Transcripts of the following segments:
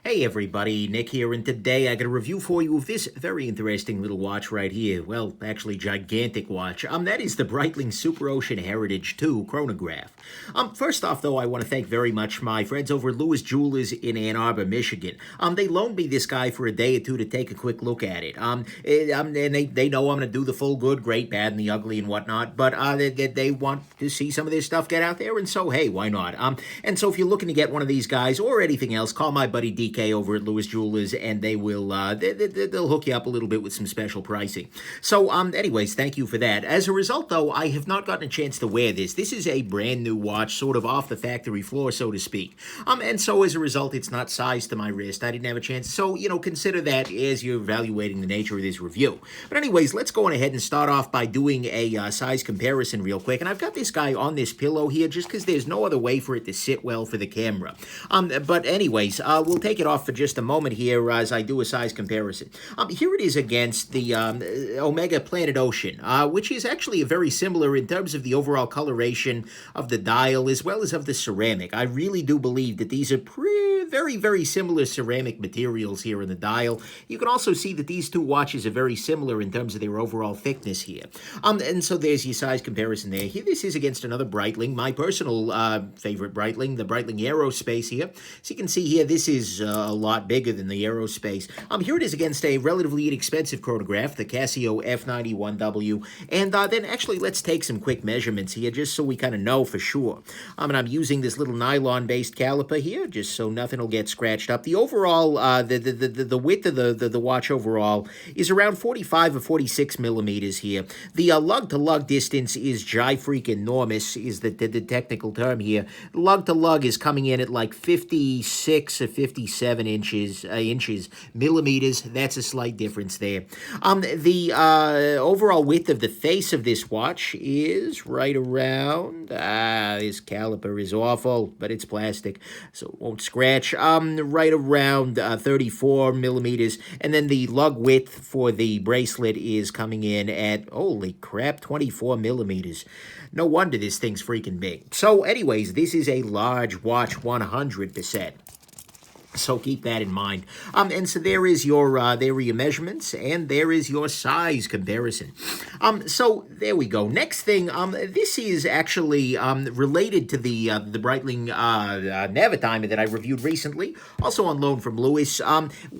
Hey everybody, Nick here, and today I got a review for you of this very interesting little watch right here. Well, actually gigantic watch. That is the Breitling SuperOcean Heritage II Chronograph. First off though, I want to thank very much my friends over at Lewis Jewelers in Ann Arbor, Michigan. They loaned me this guy for a day or two to take a quick look at it. And they know I'm going to do the full good, great, bad, and the ugly and whatnot, but they want to see some of this stuff get out there, and so hey, why not? And so if you're looking to get one of these guys or anything else, call my buddy DK over at Lewis Jewelers, and they will they'll hook you up a little bit with some special pricing. So anyways, thank you for that. As a result though, I have not gotten a chance to wear this. This is a brand new watch, sort of off the factory floor, so to speak. And so as a result, it's not sized to my wrist. I didn't have a chance. So, consider that as you're evaluating the nature of this review. But anyways, let's go on ahead and start off by doing a size comparison real quick. And I've got this guy on this pillow here just because there's no other way for it to sit well for the camera. But anyways, we'll take it off for just a moment here as I do a size comparison. Here it is against the Omega Planet Ocean, which is actually very similar in terms of the overall coloration of the dial as well as of the ceramic. I really do believe that these are very, very similar ceramic materials here in the dial. You can also see that these two watches are very similar in terms of their overall thickness here. And so there's your size comparison there. Here, this is against another Breitling, my personal favorite Breitling, the Breitling Aerospace here. So you can see here, this is a lot bigger than the Aerospace. Here it is against a relatively inexpensive chronograph, the Casio F91W. And then actually, let's take some quick measurements here, just so we kind of know for sure. And I'm using this little nylon-based caliper here, just so nothing will get scratched up. The overall, the width of the watch overall is around 45 or 46 millimeters here. The lug-to-lug distance is freaking-enormous, is the technical term here. Lug-to-lug is coming in at like 56 or 57 millimeters. That's a slight difference there. The overall width of the face of this watch is right around, this caliper is awful, but it's plastic, so it won't scratch. Right around 34 millimeters, and then the lug width for the bracelet is coming in at, holy crap, 24 millimeters. No wonder this thing's freaking big. So anyways, this is a large watch, 100%. So keep that in mind. And so there is your measurements, and there is your size comparison. So there we go. Next thing, this is actually related to the Breitling Navitimer that I reviewed recently, also on loan from Lewis.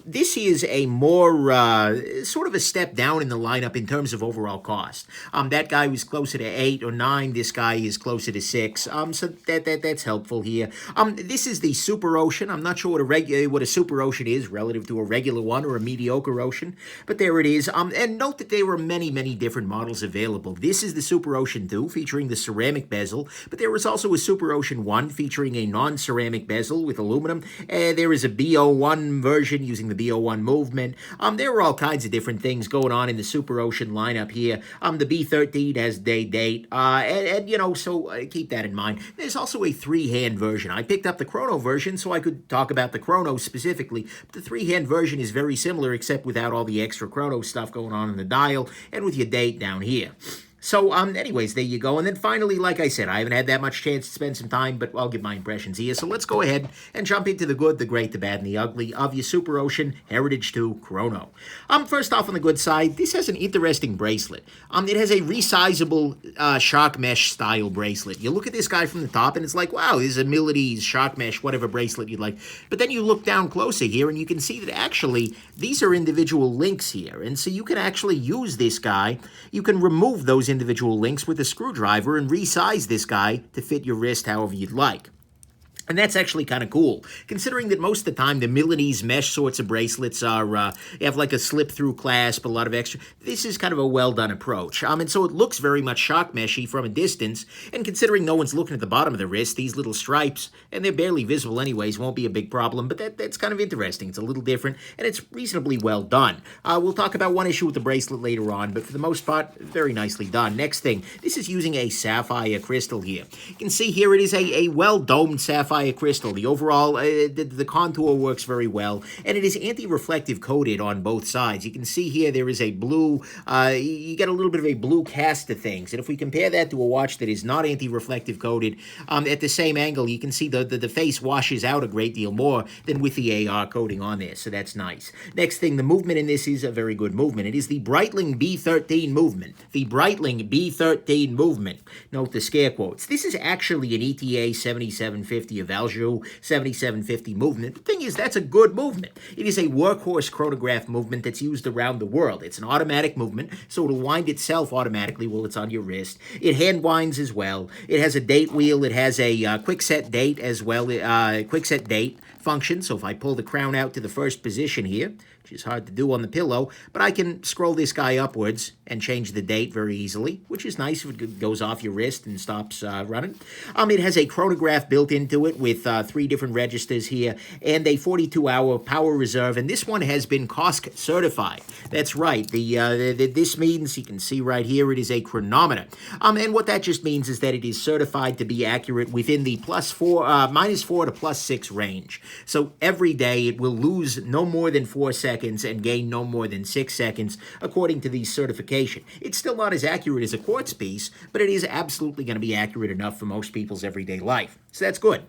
This is a more sort of a step down in the lineup in terms of overall cost. That guy was closer to 8 or 9. This guy is closer to 6. So that's helpful here. This is the SuperOcean. I'm not sure what a SuperOcean is relative to a regular one or a mediocre ocean, but there it is. And note that there were many, many different models available. This is the SuperOcean 2 featuring the ceramic bezel, but there was also a SuperOcean 1 featuring a non-ceramic bezel with aluminum. There is a BO1 version using the BO1 movement. There were all kinds of different things going on in the SuperOcean lineup here. The B13 has date, so keep that in mind. There's also a three-hand version. I picked up the Chrono version so I could talk about the Chrono specifically. The three-hand version is very similar, except without all the extra Chrono stuff going on in the dial and with your date down here. So, anyways, there you go. And then finally, like I said, I haven't had that much chance to spend some time, but I'll give my impressions here. So let's go ahead and jump into the good, the great, the bad, and the ugly of your SuperOcean Heritage II Chrono. First off, on the good side, this has an interesting bracelet. It has a resizable shark mesh style bracelet. You look at this guy from the top, and it's like, wow, this is a Milanese shark mesh, whatever bracelet you'd like. But then you look down closer here, and you can see that actually these are individual links here. And so you can actually use this guy. You can remove those individual links with a screwdriver and resize this guy to fit your wrist however you'd like. And that's actually kind of cool, considering that most of the time the Milanese mesh sorts of bracelets are, you have like a slip-through clasp, a lot of extra. This is kind of a well-done approach. And so it looks very much shark meshy from a distance, and considering no one's looking at the bottom of the wrist, these little stripes, and they're barely visible anyways, won't be a big problem, but that's kind of interesting. It's a little different, and it's reasonably well done. We'll talk about one issue with the bracelet later on, but for the most part, very nicely done. Next thing, this is using a sapphire crystal here. You can see here it is a well-domed sapphire sapphire crystal. The overall, the contour works very well, and it is anti-reflective coated on both sides. You can see here there is a blue, you get a little bit of a blue cast to things, and if we compare that to a watch that is not anti-reflective coated, at the same angle, you can see the face washes out a great deal more than with the AR coating on there, so that's nice. Next thing, the movement in this is a very good movement. It is the Breitling B13 movement. The Breitling B13 movement. Note the scare quotes. This is actually an ETA 7750, a Valjoux 7750 movement. The thing is, that's a good movement. It is a workhorse chronograph movement that's used around the world. It's an automatic movement, so it'll wind itself automatically while it's on your wrist. It hand winds as well. It has a date wheel. It has a quick set date as well, quick set date function. So if I pull the crown out to the first position here, which is hard to do on the pillow, but I can scroll this guy upwards and change the date very easily, which is nice if it goes off your wrist and stops running. It has a chronograph built into it with 3 different registers here and a 42-hour power reserve, and this one has been COSC certified. That's right. This means, you can see right here, it is a chronometer. And what that just means is that it is certified to be accurate within the -4 to +6 range. So every day it will lose no more than 4 seconds and gain no more than 6 seconds, according to the certification. It's still not as accurate as a quartz piece, but it is absolutely going to be accurate enough for most people's everyday life. So that's good.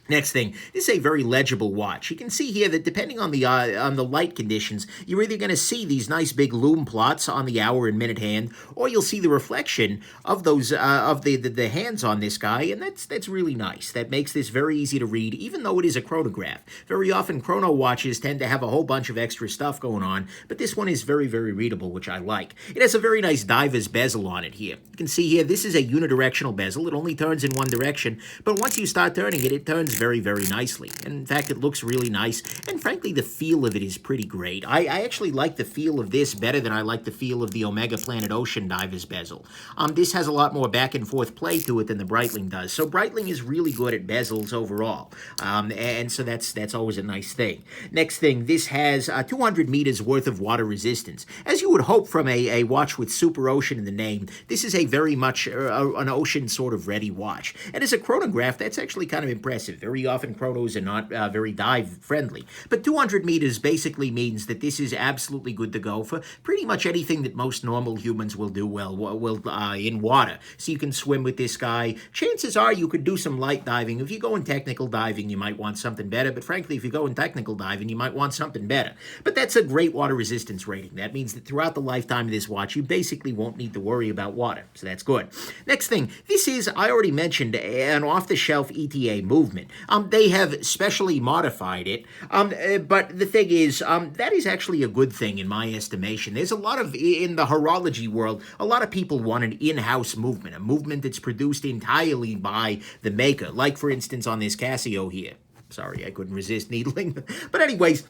Next thing, this is a very legible watch. You can see here that depending on the light conditions, you're either going to see these nice big lume plots on the hour and minute hand, or you'll see the reflection of those of the hands on this guy, and that's really nice. That makes this very easy to read, even though it is a chronograph. Very often, chrono watches tend to have a whole bunch of extra stuff going on, but this one is very, very readable, which I like. It has a very nice diver's bezel on it here. You can see here, this is a unidirectional bezel. It only turns in one direction, but once you start turning it, it turns very, very nicely. And in fact, it looks really nice. And frankly, the feel of it is pretty great. I actually like the feel of this better than I like the feel of the Omega Planet Ocean diver's bezel. This has a lot more back and forth play to it than the Breitling does. So Breitling is really good at bezels overall. And so that's always a nice thing. Next thing, this has 200 meters worth of water resistance. As you would hope from a watch with SuperOcean in the name, this is a very much an ocean sort of ready watch. And as a chronograph, that's actually kind of impressive. Very often chronos are not very dive friendly, but 200 meters basically means that this is absolutely good to go for pretty much anything that most normal humans will do in water. So you can swim with this guy. Chances are you could do some light diving. If you go in technical diving, you might want something better, but frankly, if you go in technical diving, you might want something better. But that's a great water resistance rating. That means that throughout the lifetime of this watch, you basically won't need to worry about water. So that's good. Next thing, this is, I already mentioned, an off-the-shelf ETA movement. They have specially modified it, but the thing is, that is actually a good thing in my estimation. There's a lot of, in the horology world, a lot of people want an in-house movement, a movement that's produced entirely by the maker, like, for instance, on this Casio here. Sorry, I couldn't resist needling. But anyways,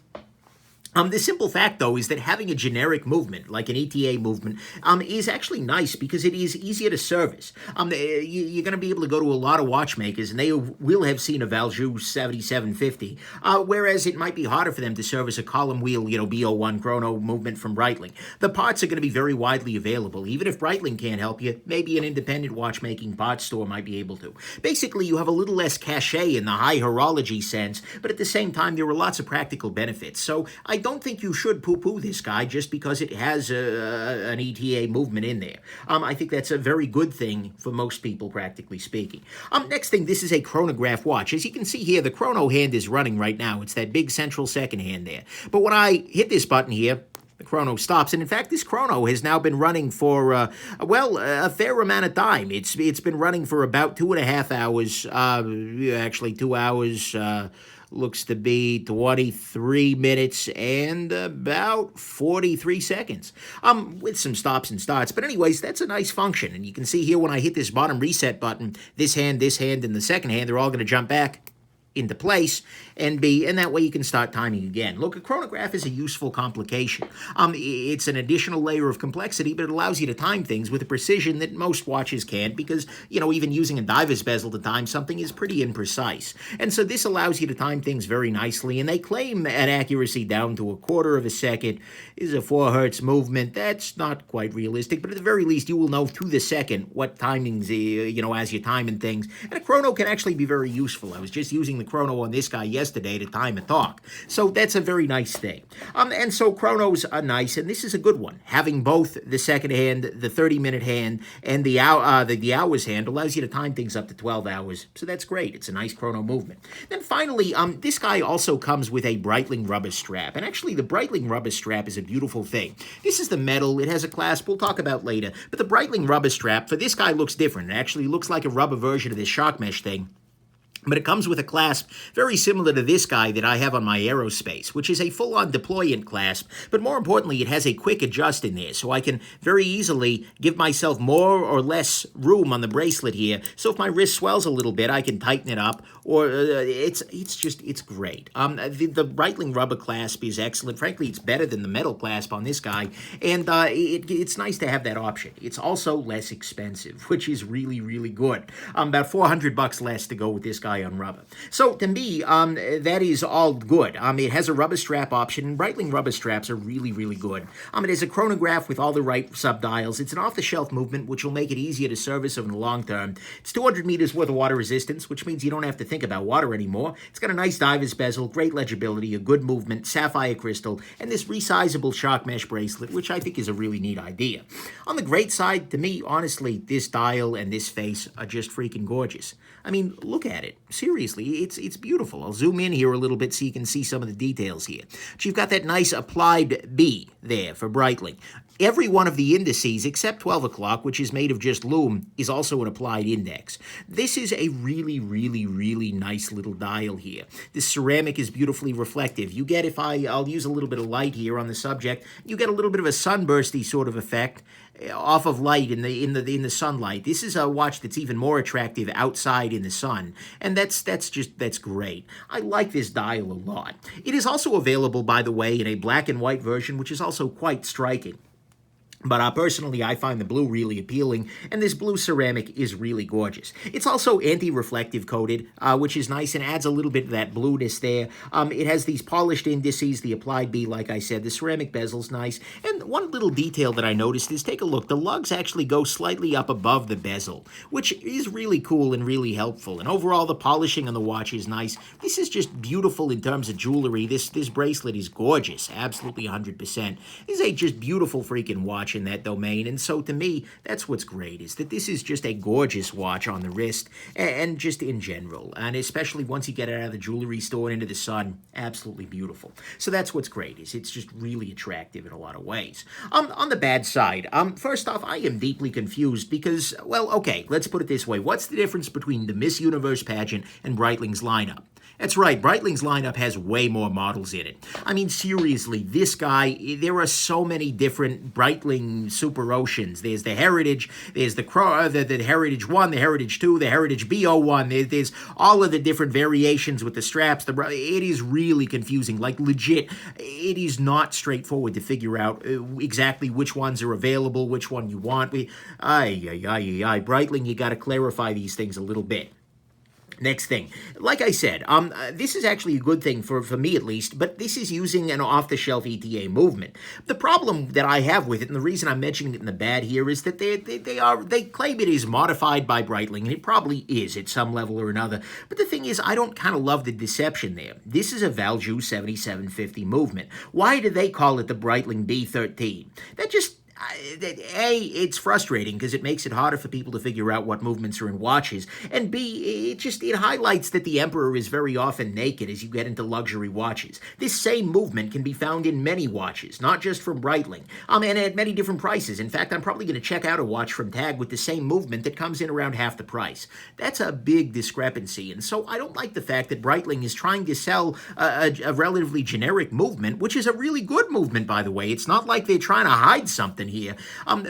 the simple fact, though, is that having a generic movement, like an ETA movement, is actually nice because it is easier to service. You're going to be able to go to a lot of watchmakers, and they will have seen a Valjoux 7750, whereas it might be harder for them to service a column wheel, B01 chrono movement from Breitling. The parts are going to be very widely available. Even if Breitling can't help you, maybe an independent watchmaking parts store might be able to. Basically, you have a little less cachet in the high horology sense, but at the same time, there are lots of practical benefits. So I don't think you should poo-poo this guy just because it has an ETA movement in there. I think that's a very good thing for most people, practically speaking. Next thing, this is a chronograph watch. As you can see here, the chrono hand is running right now. It's that big central second hand there. But when I hit this button here, the chrono stops, and in fact, this chrono has now been running for, a fair amount of time. It's been running for about 2.5 hours, actually 2 hours, looks to be 23 minutes and about 43 seconds, with some stops and starts. But anyways, that's a nice function. And you can see here when I hit this bottom reset button, this hand, and the second hand, they're all going to jump back into place, and that way you can start timing again. Look, a chronograph is a useful complication. It's an additional layer of complexity, but it allows you to time things with a precision that most watches can't, because, even using a diver's bezel to time something is pretty imprecise. And so this allows you to time things very nicely, and they claim an accuracy down to a quarter of a second. Is a 4 hertz movement. That's not quite realistic, but at the very least, you will know through the second what timings, as you're timing things. And a chrono can actually be very useful. I was just using the chrono on this guy yesterday to time a talk. So that's a very nice thing. And so chronos are nice, and this is a good one. Having both the second hand, the 30-minute hand, and the hours hand allows you to time things up to 12 hours. So that's great. It's a nice chrono movement. Then finally, this guy also comes with a Breitling rubber strap. And actually, the Breitling rubber strap is a beautiful thing. This is the metal. It has a clasp we'll talk about later. But the Breitling rubber strap for this guy looks different. It actually looks like a rubber version of this shark mesh thing. But it comes with a clasp very similar to this guy that I have on my Aerospace, which is a full-on deployant clasp. But more importantly, it has a quick adjust in there, so I can very easily give myself more or less room on the bracelet here. So if my wrist swells a little bit, I can tighten it up. Or it's great. The Breitling rubber clasp is excellent. Frankly, it's better than the metal clasp on this guy, and it's nice to have that option. It's also less expensive, which is really, really good. About $400 less to go with this guy on rubber. So to me, that is all good. It has a rubber strap option, and Breitling rubber straps are really, really good. It is a chronograph with all the right subdials. It's an off-the-shelf movement, which will make it easier to service over the long term. It's 200 meters worth of water resistance, which means you don't have to think about water anymore. It's got a nice diver's bezel, great legibility, a good movement, sapphire crystal, and this resizable shark mesh bracelet, which I think is a really neat idea. On the great side, to me, honestly, this dial and this face are just freaking gorgeous. I mean, look at it. Seriously, it's beautiful. I'll zoom in here a little bit so you can see some of the details here. But you've got that nice applied B there for Breitling. Every one of the indices, except 12 o'clock, which is made of just lume, is also an applied index. This is a really, really, really nice little dial here. This ceramic is beautifully reflective. You get, I'll use a little bit of light here on the subject, you get a little bit of a sunbursty sort of effect off of light in the sunlight. This is a watch that's even more attractive outside in the sun, and that's great. I like this dial a lot. It is also available, by the way, in a black and white version, which is also quite striking. But personally, I find the blue really appealing, and this blue ceramic is really gorgeous. It's also anti-reflective coated, which is nice and adds a little bit of that blueness there. It has these polished indices, the applied B, like I said. The ceramic bezel's nice. And one little detail that I noticed is, take a look, the lugs actually go slightly up above the bezel, which is really cool and really helpful. And overall, the polishing on the watch is nice. This is just beautiful in terms of jewelry. This bracelet is gorgeous, absolutely 100%. This is a just beautiful freaking watch in that domain, and so to me, that's what's great, is that this is just a gorgeous watch on the wrist, and just in general, and especially once you get it out of the jewelry store and into the sun, absolutely beautiful. So that's what's great, is it's just really attractive in a lot of ways. On the bad side, first off, I am deeply confused because, well, okay, let's put it this way. What's the difference between the Miss Universe pageant and Breitling's lineup? That's right, Breitling's lineup has way more models in it. I mean, seriously, this guy, there are so many different Breitling SuperOceans. There's the Heritage, there's the Heritage 1, the Heritage 2, the Heritage BO1. There's all of the different variations with the straps. It is really confusing. Like, legit, it is not straightforward to figure out exactly which ones are available, which one you want. Breitling, you got to clarify these things a little bit. Next thing, like I said, this is actually a good thing for me at least, but this is using an off-the-shelf ETA movement. The problem that I have with it, and the reason I'm mentioning it in the bad here, is that they claim it is modified by Breitling, and it probably is at some level or another. But the thing is, I don't kind of love the deception there. This is a Valjoux 7750 movement. Why do they call it the Breitling B13? That just... A, it's frustrating because it makes it harder for people to figure out what movements are in watches, and B, it highlights that the Emperor is very often naked as you get into luxury watches. This same movement can be found in many watches, not just from Breitling, and at many different prices. In fact, I'm probably going to check out a watch from Tag with the same movement that comes in around half the price. That's a big discrepancy, and so I don't like the fact that Breitling is trying to sell a relatively generic movement, which is a really good movement, by the way. It's not like they're trying to hide something here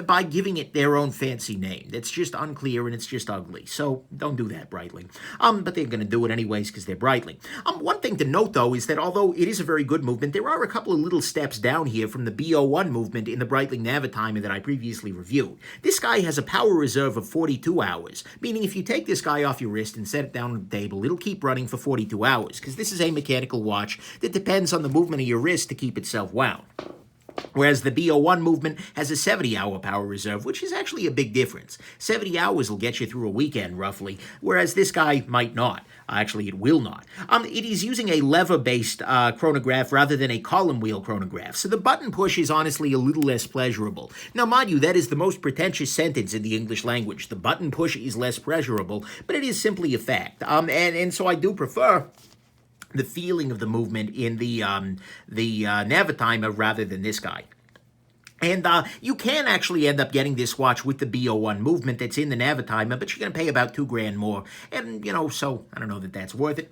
by giving it their own fancy name. That's just unclear and it's just ugly. So don't do that, Breitling. But they're going to do it anyways because they're Breitling. One thing to note, though, is that although it is a very good movement, there are a couple of little steps down here from the B01 movement in the Breitling Navitimer that I previously reviewed. This guy has a power reserve of 42 hours, meaning if you take this guy off your wrist and set it down on the table, it'll keep running for 42 hours, because this is a mechanical watch that depends on the movement of your wrist to keep itself wound. Whereas the B01 movement has a 70-hour power reserve, which is actually a big difference. 70 hours will get you through a weekend, roughly, whereas this guy might not. Actually, it will not. It is using a lever-based chronograph rather than a column wheel chronograph, so the button push is honestly a little less pleasurable. Now, mind you, that is the most pretentious sentence in the English language. The button push is less pleasurable, but it is simply a fact. And so I do prefer the feeling of the movement in the Navitimer rather than this guy. And you can actually end up getting this watch with the B01 movement that's in the Navitimer, but you're going to pay about $2,000 more. And, so I don't know that that's worth it.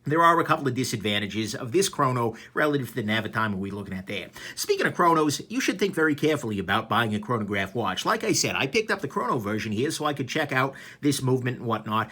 There are a couple of disadvantages of this chrono relative to the Navitimer we're looking at there. Speaking of chronos, you should think very carefully about buying a chronograph watch. Like I said, I picked up the chrono version here so I could check out this movement and whatnot.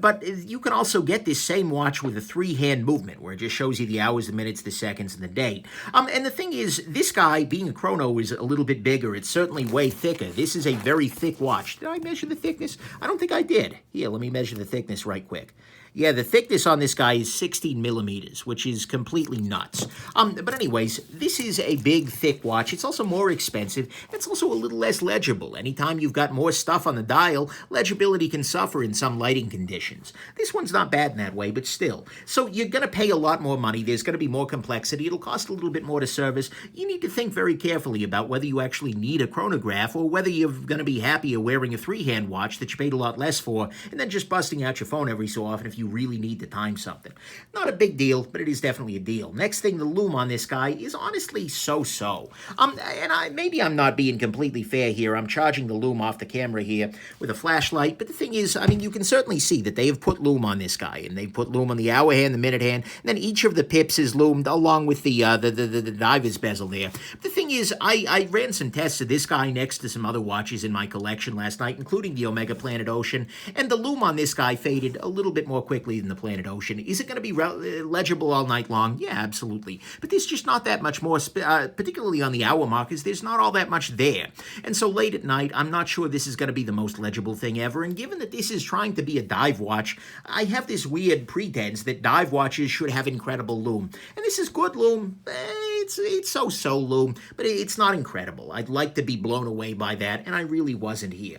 But you can also get this same watch with a 3-hand movement where it just shows you the hours, the minutes, the seconds, and the date. And the thing is, this guy, being a chrono, is a little bit bigger. It's certainly way thicker. This is a very thick watch. Did I measure the thickness? I don't think I did. Here, let me measure the thickness right quick. Yeah, the thickness on this guy is 16 millimeters, which is completely nuts. But anyways, this is a big, thick watch. It's also more expensive. It's also a little less legible. Anytime you've got more stuff on the dial, legibility can suffer in some lighting conditions. This one's not bad in that way, but still. So you're going to pay a lot more money. There's going to be more complexity. It'll cost a little bit more to service. You need to think very carefully about whether you actually need a chronograph or whether you're going to be happier wearing a 3-hand watch that you paid a lot less for and then just busting out your phone every so often if you really need to time something. Not a big deal, but it is definitely a deal. Next thing, the lume on this guy is honestly so-so. And maybe I'm not being completely fair here. I'm charging the lume off the camera here with a flashlight, but the thing is, you can certainly see that they have put lume on this guy, and they've put lume on the hour hand, the minute hand, and then each of the pips is lumed along with the diver's bezel there. The thing is, I ran some tests of this guy next to some other watches in my collection last night, including the Omega Planet Ocean, and the lume on this guy faded a little bit more quickly than the Planet Ocean. Is it going to be legible all night long? Yeah, absolutely. But there's just not that much more, particularly on the hour markers, there's not all that much there. And so late at night, I'm not sure this is going to be the most legible thing ever. And given that this is trying to be a dive watch, I have this weird pretense that dive watches should have incredible lume. And this is good lume. It's so-so lume, but it's not incredible. I'd like to be blown away by that, and I really wasn't here.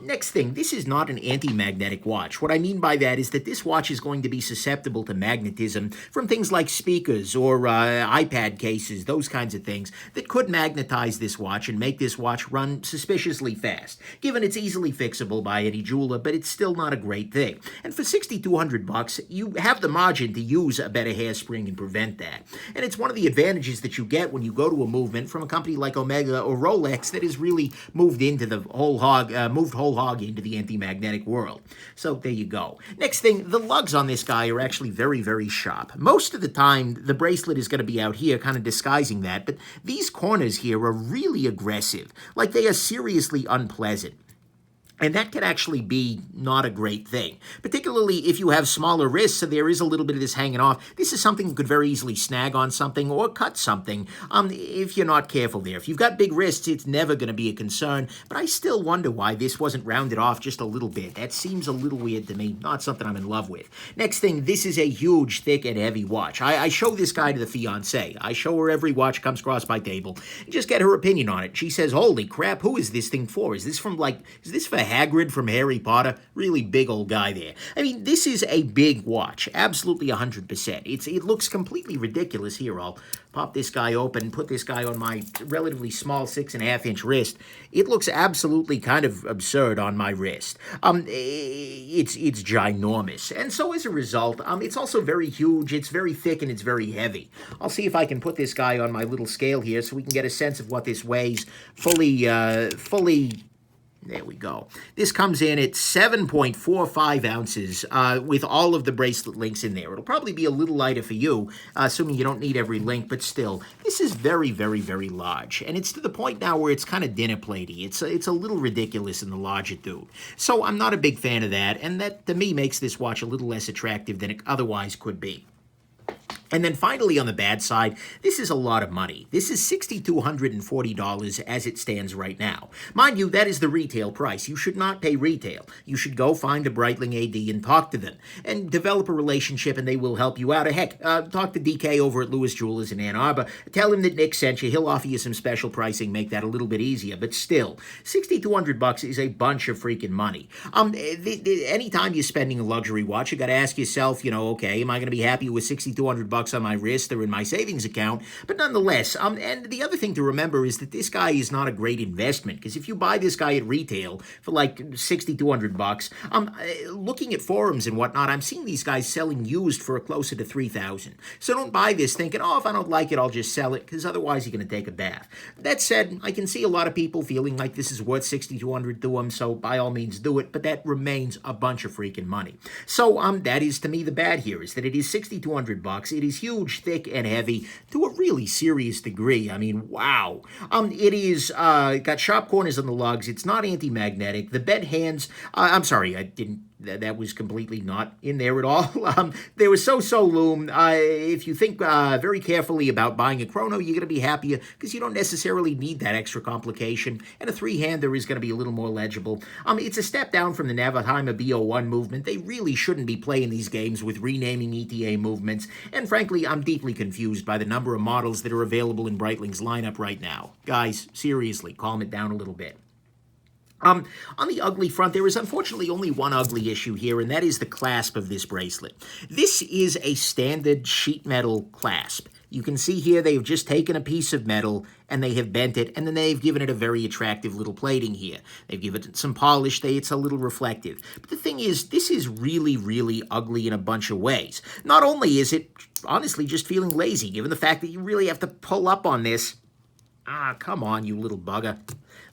Next thing, this is not an anti-magnetic watch. What I mean by that is that this watch is going to be susceptible to magnetism from things like speakers or iPad cases, those kinds of things that could magnetize this watch and make this watch run suspiciously fast. Given it's easily fixable by any jeweler, but it's still not a great thing. And for $6,200, you have the margin to use a better hairspring and prevent that. And it's one of the advantages that you get when you go to a movement from a company like Omega or Rolex that has really moved into the whole hog into the anti-magnetic world. So there you go. Next thing, the lugs on this guy are actually very, very sharp. Most of the time, the bracelet is going to be out here, kind of disguising that, but these corners here are really aggressive. Like, they are seriously unpleasant. And that can actually be not a great thing, particularly if you have smaller wrists, so there is a little bit of this hanging off. This is something you could very easily snag on something or cut something if you're not careful there. If you've got big wrists, it's never going to be a concern, but I still wonder why this wasn't rounded off just a little bit. That seems a little weird to me, not something I'm in love with. Next thing, this is a huge, thick, and heavy watch. I show this guy to the fiancée. I show her every watch comes across my table and just get her opinion on it. She says, holy crap, who is this thing for? Is this for Hagrid from Harry Potter? Really big old guy there. I mean, this is a big watch. Absolutely 100%. It looks completely ridiculous here. I'll pop this guy open, put this guy on my relatively small 6.5-inch wrist. It looks absolutely kind of absurd on my wrist. It's ginormous. And so as a result, it's also very huge, it's very thick, and it's very heavy. I'll see if I can put this guy on my little scale here so we can get a sense of what this weighs fully There we go. This comes in at 7.45 ounces with all of the bracelet links in there. It'll probably be a little lighter for you, assuming you don't need every link, but still, this is very, very, very large. And it's to the point now where it's kind of dinner platey. It's a little ridiculous in the larger dude. So I'm not a big fan of that, and that, to me, makes this watch a little less attractive than it otherwise could be. And then finally, on the bad side, this is a lot of money. This is $6,240 as it stands right now. Mind you, that is the retail price. You should not pay retail. You should go find a Breitling AD and talk to them and develop a relationship, and they will help you out. Heck, talk to DK over at Lewis Jewelers in Ann Arbor. Tell him that Nick sent you. He'll offer you some special pricing, make that a little bit easier. But still, $6,200 is a bunch of freaking money. Anytime you're spending a luxury watch, you got to ask yourself, okay, am I going to be happy with $6,200 on my wrist or in my savings account? But nonetheless, and the other thing to remember is that this guy is not a great investment, because if you buy this guy at retail for like $6,200, looking at forums and whatnot, I'm seeing these guys selling used for closer to $3,000. So don't buy this thinking, if I don't like it, I'll just sell it, because otherwise you're going to take a bath. That said, I can see a lot of people feeling like this is worth $6,200 to them, so by all means do it, but that remains a bunch of freaking money. So that is, to me, the bad here, is that it is $6,200. It is huge, thick, and heavy to a really serious degree. I mean, wow. It is got sharp corners on the lugs. It's not anti-magnetic. The bed hands, I'm sorry, I didn't, that was completely not in there at all. There was so loom. If you think very carefully about buying a chrono, you're going to be happier, because you don't necessarily need that extra complication, and a three-hander is going to be a little more legible. It's a step down from the Navaheimer B01 movement. They really shouldn't be playing these games with renaming ETA movements, and frankly, I'm deeply confused by the number of models that are available in Breitling's lineup right now. Guys, seriously, calm it down a little bit. On the ugly front, there is unfortunately only one ugly issue here, and that is the clasp of this bracelet. This is a standard sheet metal clasp. You can see here they've just taken a piece of metal and they have bent it, and then they've given it a very attractive little plating here. They've given it some polish. It's a little reflective. But the thing is, this is really, really ugly in a bunch of ways. Not only is it, honestly, just feeling lazy, given the fact that you really have to pull up on this. Come on, you little bugger.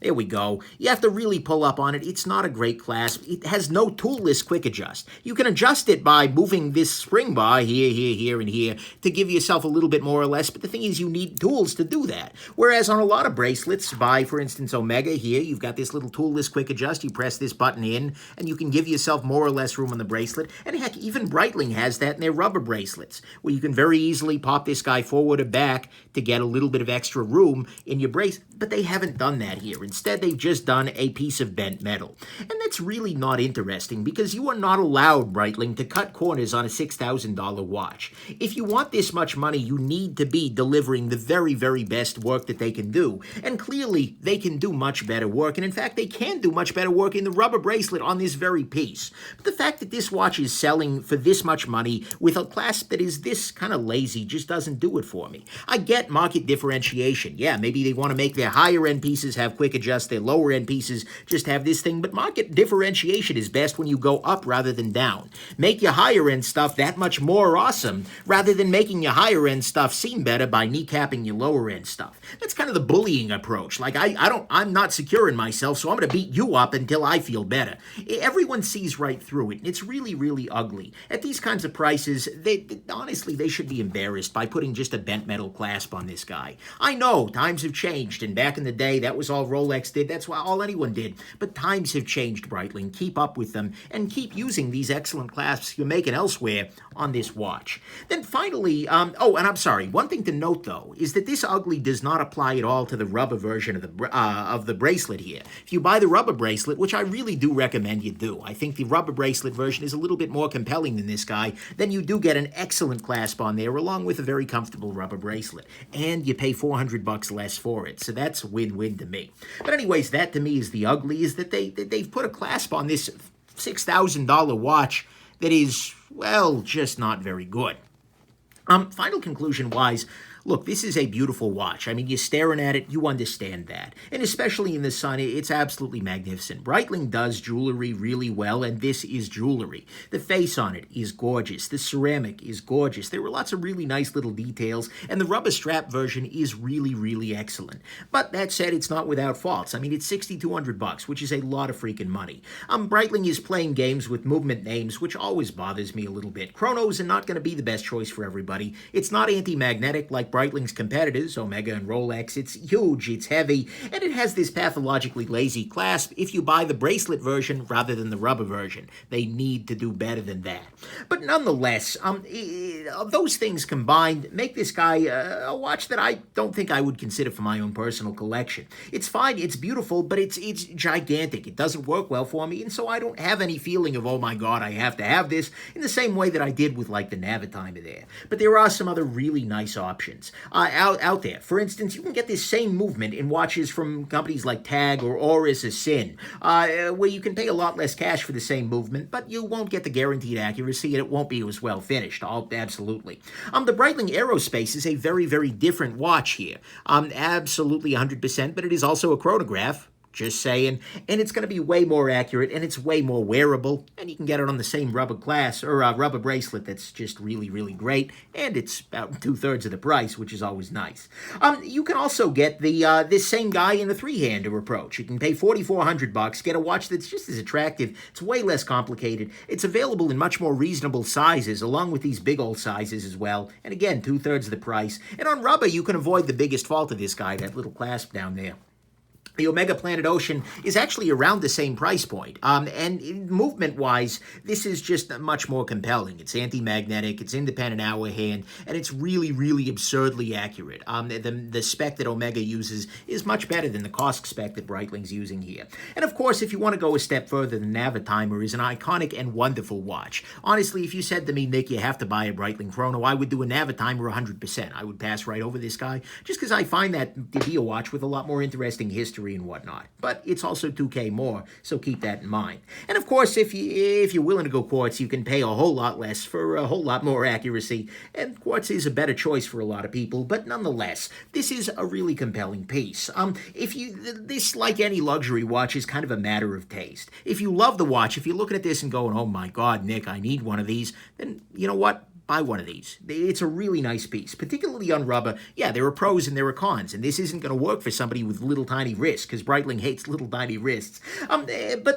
There we go. You have to really pull up on it. It's not a great clasp. It has no toolless quick adjust. You can adjust it by moving this spring bar here, and here to give yourself a little bit more or less, but the thing is you need tools to do that. Whereas on a lot of bracelets, by, for instance, Omega here, you've got this little toolless quick adjust. You press this button in, and you can give yourself more or less room on the bracelet. And heck, even Breitling has that in their rubber bracelets, where you can very easily pop this guy forward or back to get a little bit of extra room in your brace, but they haven't done that here. Instead, they've just done a piece of bent metal. And that's really not interesting, because you are not allowed, Breitling, to cut corners on a $6,000 watch. If you want this much money, you need to be delivering the very, very best work that they can do. And clearly, they can do much better work. And in fact, they can do much better work in the rubber bracelet on this very piece. But the fact that this watch is selling for this much money with a clasp that is this kind of lazy just doesn't do it for me. I get market differentiation. Yeah, maybe they want to make their higher-end pieces have quick adjust, their lower-end pieces just have this thing, but market differentiation is best when you go up rather than down. Make your higher-end stuff that much more awesome, rather than making your higher-end stuff seem better by kneecapping your lower-end stuff. That's kind of the bullying approach. Like, I'm not secure in myself, so I'm going to beat you up until I feel better. Everyone sees right through it, and it's really, really ugly. At these kinds of prices, honestly, they should be embarrassed by putting just a bent metal clasp on this guy. I know, times have changed, and back in the day, that was all Rolex did. That's why all anyone did. But times have changed, Breitling. Keep up with them, and keep using these excellent clasps you're making elsewhere on this watch. Then finally, and I'm sorry, one thing to note, though, is that this ugly does not apply at all to the rubber version of the bracelet here. If you buy the rubber bracelet, which I really do recommend you do, I think the rubber bracelet version is a little bit more compelling than this guy, then you do get an excellent clasp on there, along with a very comfortable rubber bracelet. And you pay $400 less for it, so that's win-win to me. But anyways, that to me is the ugly, is that they've put a clasp on this $6,000 watch that is, well, just not very good. Final conclusion-wise, look, this is a beautiful watch. I mean, you're staring at it, you understand that. And especially in the sun, it's absolutely magnificent. Breitling does jewelry really well, and this is jewelry. The face on it is gorgeous. The ceramic is gorgeous. There were lots of really nice little details, and the rubber strap version is really, really excellent. But that said, it's not without faults. I mean, it's $6,200, which is a lot of freaking money. Breitling is playing games with movement names, which always bothers me a little bit. Chronos are not going to be the best choice for everybody. It's not anti-magnetic like Breitling's competitors, Omega and Rolex. It's huge, it's heavy, and it has this pathologically lazy clasp if you buy the bracelet version rather than the rubber version. They need to do better than that. But nonetheless, those things combined make this guy a watch that I don't think I would consider for my own personal collection. It's fine, it's beautiful, but it's gigantic. It doesn't work well for me, and so I don't have any feeling of, oh my god, I have to have this, in the same way that I did with like the Navitimer there. But there are some other really nice options out there. For instance, you can get this same movement in watches from companies like TAG or Oris or Sin, where you can pay a lot less cash for the same movement, but you won't get the guaranteed accuracy, and it won't be as well finished. Absolutely. The Breitling Aerospace is a very, very different watch here. Absolutely 100%, but it is also a chronograph. Just saying. And it's going to be way more accurate, and it's way more wearable, and you can get it on the same rubber glass or rubber bracelet that's just really, really great, and it's about 2/3 of the price, which is always nice. You can also get the this same guy in the three-hander approach. You can pay $4,400, get a watch that's just as attractive. It's way less complicated. It's available in much more reasonable sizes, along with these big old sizes as well, and again, 2/3 of the price. And on rubber, you can avoid the biggest fault of this guy, that little clasp down there. The Omega Planet Ocean is actually around the same price point. And movement-wise, this is just much more compelling. It's anti-magnetic, it's independent hour hand, and it's really, really absurdly accurate. The spec that Omega uses is much better than the cost spec that Breitling's using here. And of course, if you want to go a step further, the Navitimer is an iconic and wonderful watch. Honestly, if you said to me, Nick, you have to buy a Breitling Chrono, I would do a Navitimer 100%. I would pass right over this guy, just because I find that to be a watch with a lot more interesting history and whatnot. But it's also $2K more, so keep that in mind. And of course, if you're willing to go quartz, you can pay a whole lot less for a whole lot more accuracy, and quartz is a better choice for a lot of people. But nonetheless, this is a really compelling piece. This, like any luxury watch, is kind of a matter of taste. If you love the watch, if you're looking at this and going, oh my god, Nick, I need one of these, then you know what? Buy one of these. It's a really nice piece, particularly on rubber. Yeah, there are pros and there are cons, and this isn't going to work for somebody with little tiny wrists, because Breitling hates little tiny wrists. But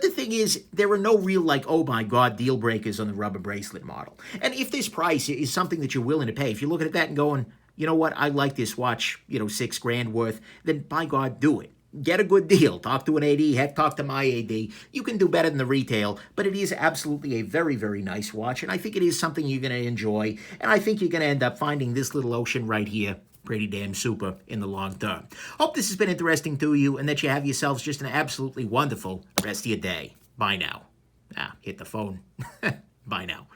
the thing is, there are no real, like, oh my god, deal breakers on the rubber bracelet model. And if this price is something that you're willing to pay, if you're looking at that and going, you know what, I like this watch, $6,000 worth, then by God, do it. Get a good deal. Talk to an AD. Heck, talk to my AD. You can do better than the retail, but it is absolutely a very, very nice watch, and I think it is something you're going to enjoy, and I think you're going to end up finding this little Ocean right here pretty damn super in the long term. Hope this has been interesting to you, and that you have yourselves just an absolutely wonderful rest of your day. Bye now. Hit the phone. Bye now.